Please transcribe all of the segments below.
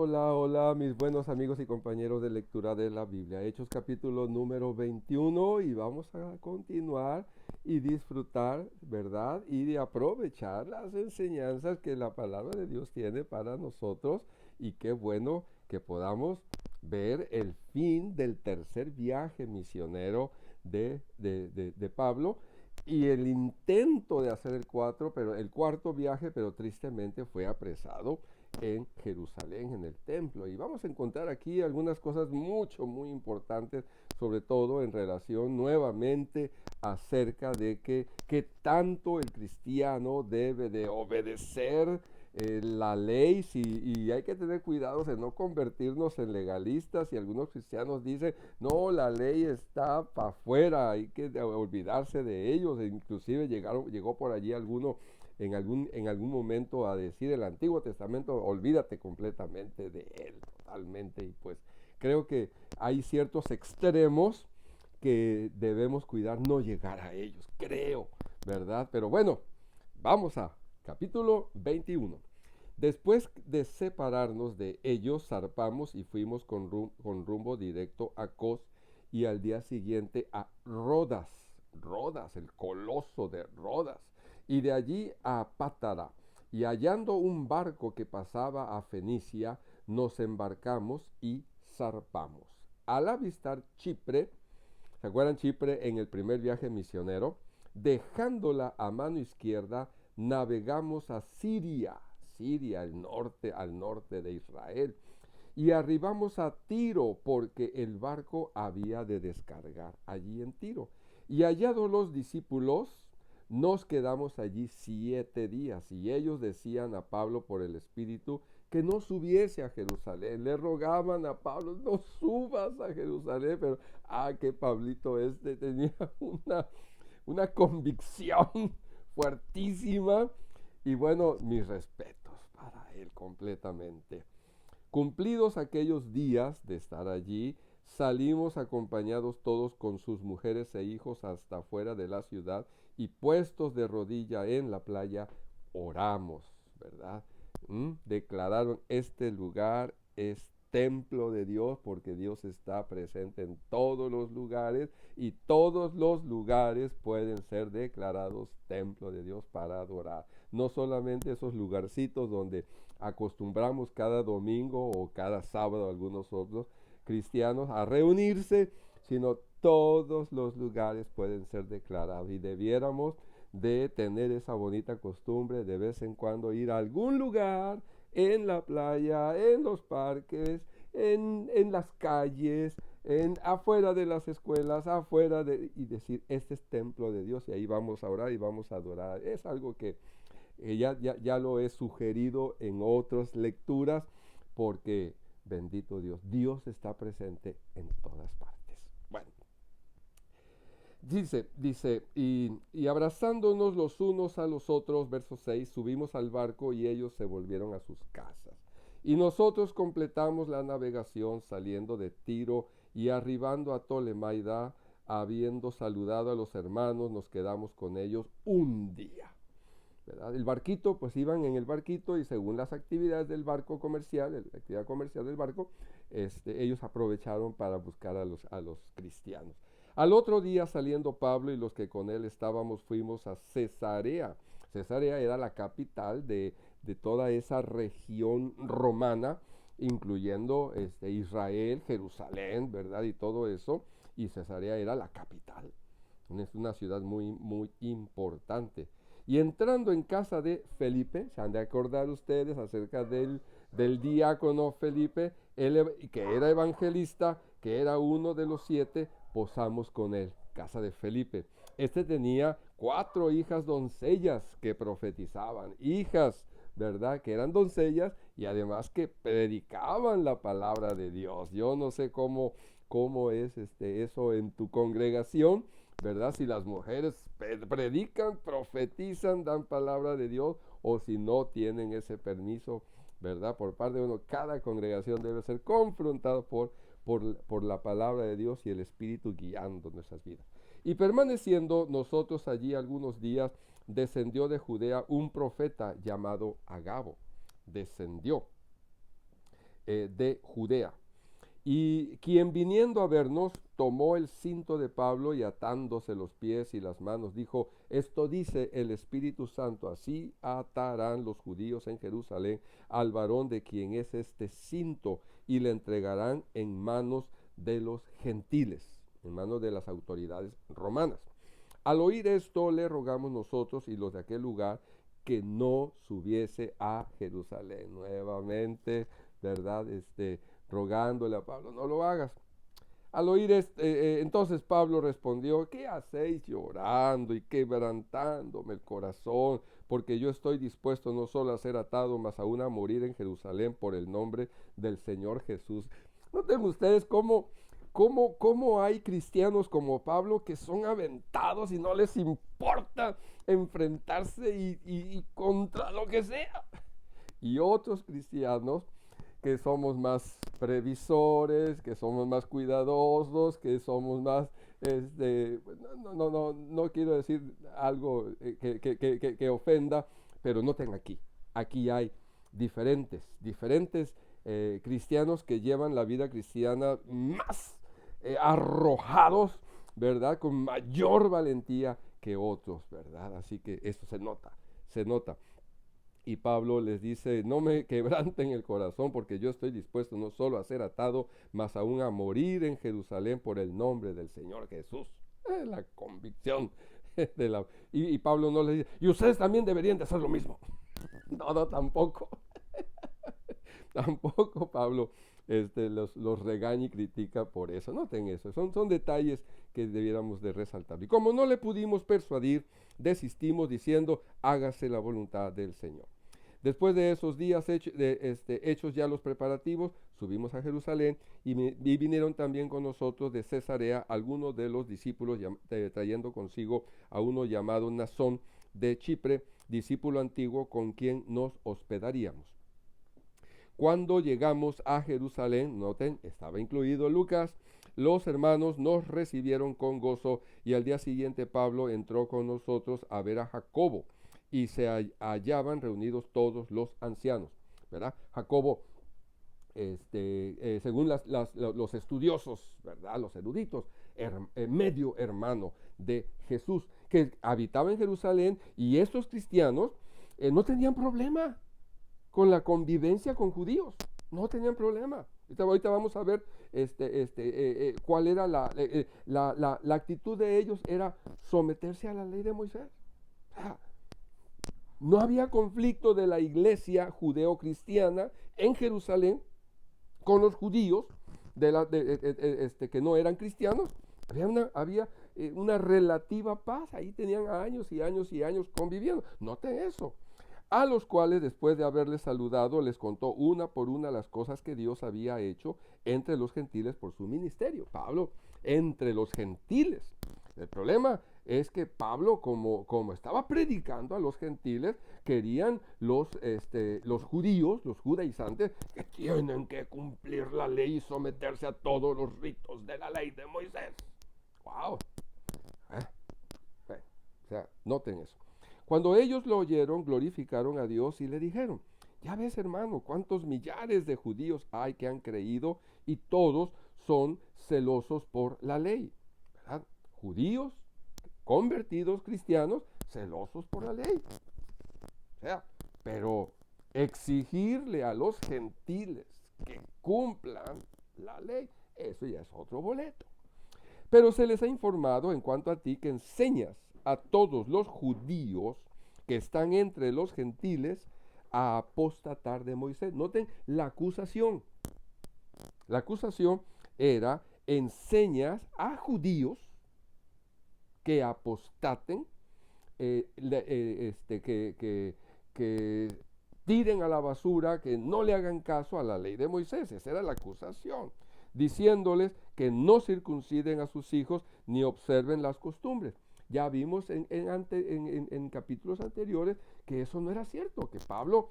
hola, mis buenos amigos y compañeros de lectura de la Biblia. Hechos capítulo número 21 y vamos a continuar y disfrutar, ¿verdad? Y de aprovechar las enseñanzas que la palabra de Dios tiene para nosotros y qué bueno que podamos ver el fin del tercer viaje misionero de Pablo y el intento de hacer el cuarto viaje, pero tristemente fue apresado en Jerusalén, en el templo. Y vamos a encontrar aquí algunas cosas muy importantes, sobre todo en relación nuevamente acerca de que tanto el cristiano debe de obedecer la ley, y hay que tener cuidado de no convertirnos en legalistas. Y algunos cristianos dicen, no, la ley está para afuera, hay que olvidarse de ellos. E inclusive llegó por allí alguno en algún momento a decir el Antiguo Testamento, olvídate completamente de él, totalmente. Y pues creo que hay ciertos extremos que debemos cuidar no llegar a ellos, creo, ¿verdad? Pero bueno, vamos a capítulo 21. Después de separarnos de ellos, zarpamos y fuimos con rumbo directo a Cos y al día siguiente a Rodas, el coloso de Rodas, y de allí a Pátara. Y hallando un barco que pasaba a Fenicia, nos embarcamos y zarpamos. Al avistar Chipre, ¿se acuerdan Chipre en el primer viaje misionero? Dejándola a mano izquierda, navegamos a Siria al norte de Israel. Y arribamos a Tiro porque el barco había de descargar allí en Tiro. Y hallados los discípulos, nos quedamos allí 7 días. Y ellos decían a Pablo por el Espíritu que no subiese a Jerusalén. Le rogaban a Pablo, no subas a Jerusalén. Pero, que Pablito tenía una convicción fuertísima. Y bueno, mis respetos para él completamente. Cumplidos aquellos días de estar allí, salimos acompañados todos con sus mujeres e hijos hasta fuera de la ciudad y puestos de rodilla en la playa, oramos, ¿verdad? Declararon, este lugar es templo de Dios, porque Dios está presente en todos los lugares y todos los lugares pueden ser declarados templo de Dios para adorar. No solamente esos lugarcitos donde acostumbramos cada domingo o cada sábado algunos otros cristianos a reunirse, sino todos los lugares pueden ser declarados, y debiéramos de tener esa bonita costumbre de vez en cuando ir a algún lugar, en la playa, en los parques, en las calles, afuera de las escuelas, y decir, este es templo de Dios, y ahí vamos a orar y vamos a adorar. Es algo que ya lo he sugerido en otras lecturas, porque bendito Dios, Dios está presente en todas partes. Bueno, dice, y abrazándonos los unos a los otros, verso 6, subimos al barco y ellos se volvieron a sus casas. Y nosotros completamos la navegación saliendo de Tiro y arribando a Tolemaida, habiendo saludado a los hermanos, nos quedamos con ellos un día. ¿Verdad? El barquito, pues iban en el barquito, y según las actividades del barco comercial, la actividad comercial del barco, ellos aprovecharon para buscar a los cristianos. Al otro día, saliendo Pablo y los que con él estábamos, fuimos a Cesarea. Cesarea era la capital de toda esa región romana, incluyendo Israel, Jerusalén, ¿verdad? Y todo eso. Y Cesarea era la capital. Es una ciudad muy importante. Y entrando en casa de Felipe, se han de acordar ustedes acerca del diácono Felipe, que era evangelista, que era uno de los 7, posamos con él, casa de Felipe. Tenía 4 hijas doncellas que profetizaban, hijas, ¿verdad? Que eran doncellas y además que predicaban la palabra de Dios. Yo no sé cómo es eso en tu congregación, ¿verdad? Si las mujeres predican, profetizan, dan palabra de Dios, o si no tienen ese permiso, ¿verdad? Por parte de uno, cada congregación debe ser confrontada por la palabra de Dios y el Espíritu guiando nuestras vidas. Y permaneciendo nosotros allí algunos días, descendió de Judea un profeta llamado Agabo. Descendió. de Judea. Y quien viniendo a vernos tomó el cinto de Pablo y atándose los pies y las manos dijo: esto dice el Espíritu Santo, así atarán los judíos en Jerusalén al varón de quien es este cinto y le entregarán en manos de los gentiles, en manos de las autoridades romanas. Al oír esto le rogamos nosotros y los de aquel lugar que no subiese a Jerusalén. Nuevamente, ¿verdad? Rogándole a Pablo: no lo hagas. Al oír entonces Pablo respondió: ¿qué hacéis llorando y quebrantándome el corazón? Porque yo estoy dispuesto no solo a ser atado, mas aún a morir en Jerusalén por el nombre del Señor Jesús. Noten ustedes cómo hay cristianos como Pablo que son aventados y no les importa enfrentarse y contra lo que sea. Y otros cristianos que somos más previsores, que somos más cuidadosos, que somos más, no quiero decir algo que ofenda, pero noten aquí hay diferentes cristianos que llevan la vida cristiana más arrojados, ¿verdad? Con mayor valentía que otros, ¿verdad? Así que eso se nota. Y Pablo les dice: no me quebranten el corazón, porque yo estoy dispuesto no solo a ser atado, mas aún a morir en Jerusalén por el nombre del Señor Jesús. La convicción. Y Pablo no les dice: y ustedes también deberían de hacer lo mismo. No, tampoco. Tampoco Pablo los regaña y critica por eso. Noten eso. Son detalles que debiéramos de resaltar. Y como no le pudimos persuadir, desistimos diciendo: hágase la voluntad del Señor. Después de esos días hechos ya los preparativos, subimos a Jerusalén y vinieron también con nosotros de Cesarea algunos de los discípulos, trayendo consigo a uno llamado Nasón de Chipre, discípulo antiguo con quien nos hospedaríamos. Cuando llegamos a Jerusalén, noten, estaba incluido Lucas, los hermanos nos recibieron con gozo y al día siguiente Pablo entró con nosotros a ver a Jacobo y se hallaban reunidos todos los ancianos, ¿verdad? Jacobo, según los estudiosos, ¿verdad? Los eruditos, medio hermano de Jesús, que habitaba en Jerusalén, y estos cristianos no tenían problema con la convivencia con judíos, no tenían problema. Ahorita vamos a ver cuál era la actitud de ellos, era someterse a la ley de Moisés. No había conflicto de la iglesia judeo-cristiana en Jerusalén con los judíos que no eran cristianos. Había una relativa paz. Ahí tenían años y años y años conviviendo. Noten eso. A los cuales, después de haberles saludado, les contó una por una las cosas que Dios había hecho entre los gentiles por su ministerio. Pablo, entre los gentiles. El problema es que Pablo, como estaba predicando a los gentiles, querían los judíos, los judaizantes, que tienen que cumplir la ley y someterse a todos los ritos de la ley de Moisés. ¡Wow! O sea, noten eso. Cuando ellos lo oyeron, glorificaron a Dios y le dijeron: ya ves, hermano, cuántos millares de judíos hay que han creído y todos son celosos por la ley, ¿verdad? Judíos, convertidos cristianos, celosos por la ley. O sea, pero exigirle a los gentiles que cumplan la ley, eso ya es otro boleto. Pero se les ha informado en cuanto a ti que enseñas a todos los judíos que están entre los gentiles a apostatar de Moisés. Noten la acusación. La acusación era: enseñas a judíos que apostaten, que tiren a la basura, que no le hagan caso a la ley de Moisés. Esa era la acusación, diciéndoles que no circunciden a sus hijos ni observen las costumbres. Ya vimos en capítulos anteriores que eso no era cierto, que Pablo,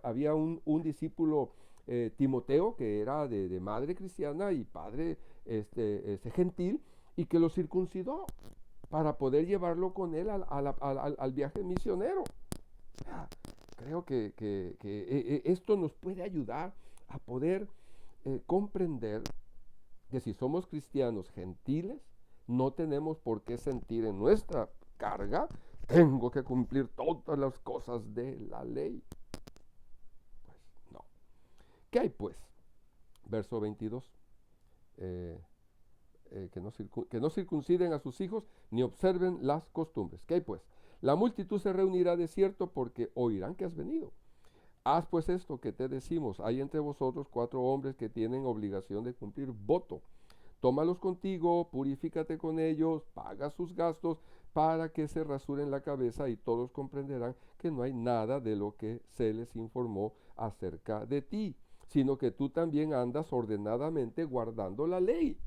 había un discípulo, Timoteo, que era de madre cristiana y padre gentil, y que lo circuncidó para poder llevarlo con él al viaje misionero. Creo que esto nos puede ayudar a poder comprender que si somos cristianos gentiles, no tenemos por qué sentir en nuestra carga, tengo que cumplir todas las cosas de la ley. Pues no. ¿Qué hay pues? Verso 22. Que no circunciden a sus hijos ni observen las costumbres. ¿Qué hay pues? La multitud se reunirá de cierto porque oirán que has venido. Haz pues esto que te decimos. Hay entre vosotros 4 hombres que tienen obligación de cumplir voto. Tómalos contigo, purifícate con ellos, paga sus gastos para que se rasuren la cabeza y todos comprenderán que no hay nada de lo que se les informó acerca de ti, sino que tú también andas ordenadamente guardando la ley.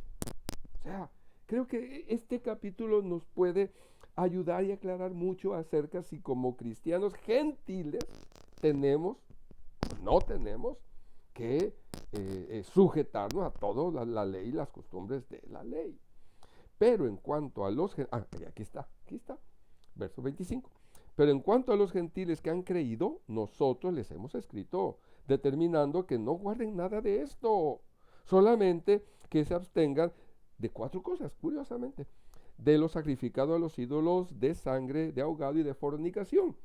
O sea, creo que este capítulo nos puede ayudar y aclarar mucho acerca si como cristianos gentiles tenemos o no tenemos que sujetarnos a toda la ley y las costumbres de la ley. Pero en cuanto a los aquí está, verso 25. Pero en cuanto a los gentiles que han creído, nosotros les hemos escrito, determinando que no guarden nada de esto, solamente que se abstengan de 4 cosas, curiosamente: de lo sacrificado a los ídolos, de sangre, de ahogado y de fornicación.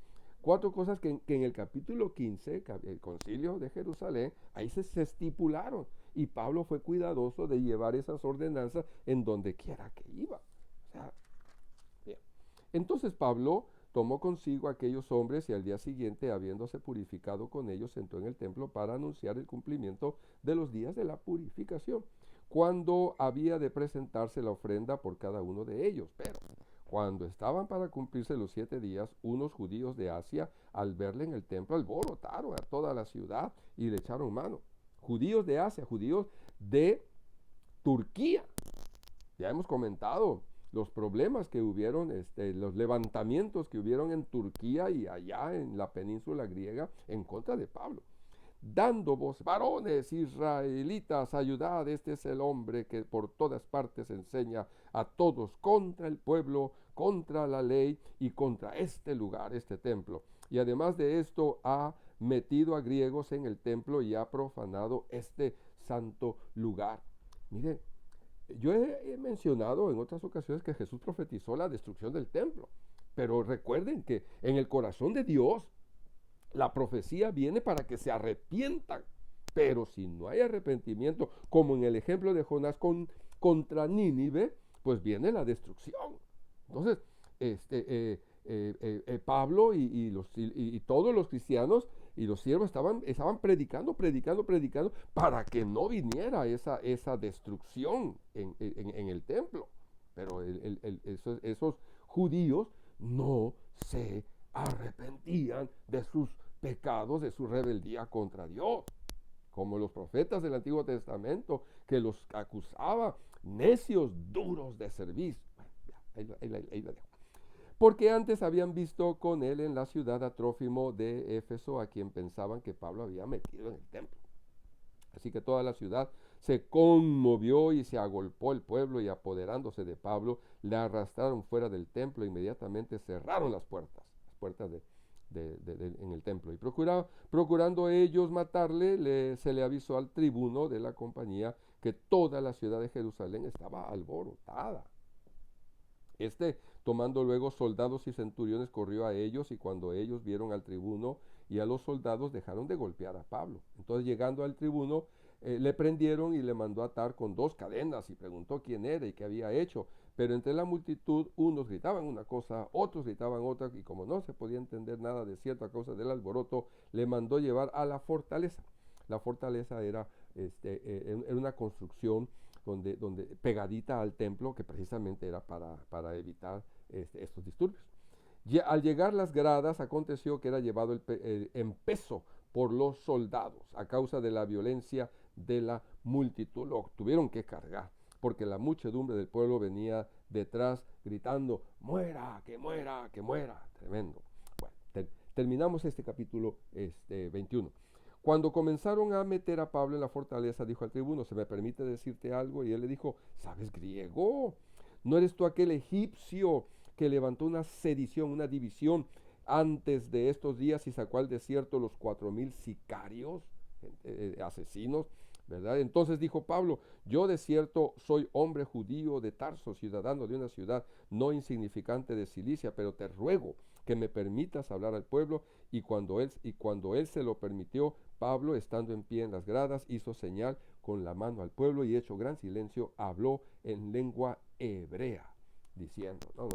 4 cosas que en el capítulo 15, el concilio de Jerusalén, ahí se estipularon. Y Pablo fue cuidadoso de llevar esas ordenanzas en donde quiera que iba. O sea, bien. Entonces Pablo tomó consigo a aquellos hombres y al día siguiente, habiéndose purificado con ellos, entró en el templo para anunciar el cumplimiento de los días de la purificación, cuando había de presentarse la ofrenda por cada uno de ellos. Pero cuando estaban para cumplirse los 7 días, unos judíos de Asia, al verle en el templo, alborotaron a toda la ciudad y le echaron mano. Judíos de Asia, judíos de Turquía. Ya hemos comentado los problemas que hubieron, los levantamientos que hubieron en Turquía y allá en la península griega en contra de Pablo. Dando voz, varones israelitas, ayudad, este es el hombre que por todas partes enseña a todos contra el pueblo, contra la ley y contra este lugar, este templo. Y además de esto ha metido a griegos en el templo y ha profanado este santo lugar. Miren, yo he mencionado en otras ocasiones que Jesús profetizó la destrucción del templo, pero recuerden que en el corazón de Dios la profecía viene para que se arrepientan, pero si no hay arrepentimiento, como en el ejemplo de Jonás contra Nínive, pues viene la destrucción. Entonces, Pablo y todos los cristianos y los siervos estaban predicando para que no viniera esa destrucción en el templo. Pero esos judíos no se arrepentían de sus pecados, de su rebeldía contra Dios, como los profetas del Antiguo Testamento, que los acusaba necios, duros de cerviz. Ahí la dejo. Porque antes habían visto con él en la ciudad a Trófimo de Éfeso, a quien pensaban que Pablo había metido en el templo. Así que toda la ciudad se conmovió y se agolpó el pueblo, y apoderándose de Pablo, le arrastraron fuera del templo. Inmediatamente cerraron las puertas en el templo. Y procurando ellos matarle, se le avisó al tribuno de la compañía que toda la ciudad de Jerusalén estaba alborotada. Tomando luego soldados y centuriones, corrió a ellos, y cuando ellos vieron al tribuno y a los soldados, dejaron de golpear a Pablo. Entonces, llegando al tribuno, le prendieron y le mandó atar con 2 cadenas, y preguntó quién era y qué había hecho. Pero entre la multitud, unos gritaban una cosa, otros gritaban otra, y como no se podía entender nada de cierto a causa del alboroto, le mandó llevar a la fortaleza. La fortaleza era una construcción donde pegadita al templo, que precisamente era para evitar estos disturbios. Al llegar las gradas, aconteció que era llevado en peso por los soldados a causa de la violencia de la multitud. Lo tuvieron que cargar, porque la muchedumbre del pueblo venía detrás gritando: muera, que muera, que muera. Tremendo. Bueno, terminamos este capítulo 21. Cuando comenzaron a meter a Pablo en la fortaleza, dijo al tribuno: ¿se me permite decirte algo? Y él le dijo: ¿sabes griego? ¿No eres tú aquel egipcio que levantó una sedición, una división antes de estos días y sacó al desierto los 4,000 sicarios? asesinos, ¿verdad? Entonces dijo Pablo, yo de cierto soy hombre judío de Tarso, ciudadano de una ciudad no insignificante de Cilicia, pero te ruego que me permitas hablar al pueblo. Y cuando él se lo permitió, Pablo, estando en pie en las gradas, hizo señal con la mano al pueblo y hecho gran silencio, habló en lengua hebrea, diciendo, no,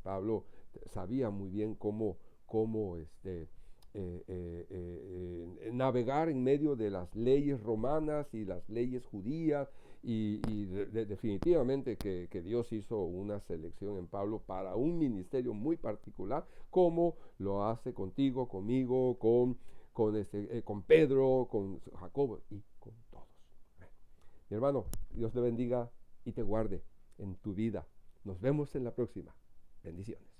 Pablo sabía muy bien cómo navegar en medio de las leyes romanas y las leyes judías, y definitivamente que Dios hizo una selección en Pablo para un ministerio muy particular, como lo hace contigo, conmigo, con Pedro, con Jacobo y con todos. Mi hermano, Dios te bendiga y te guarde en tu vida. Nos vemos en la próxima. Bendiciones.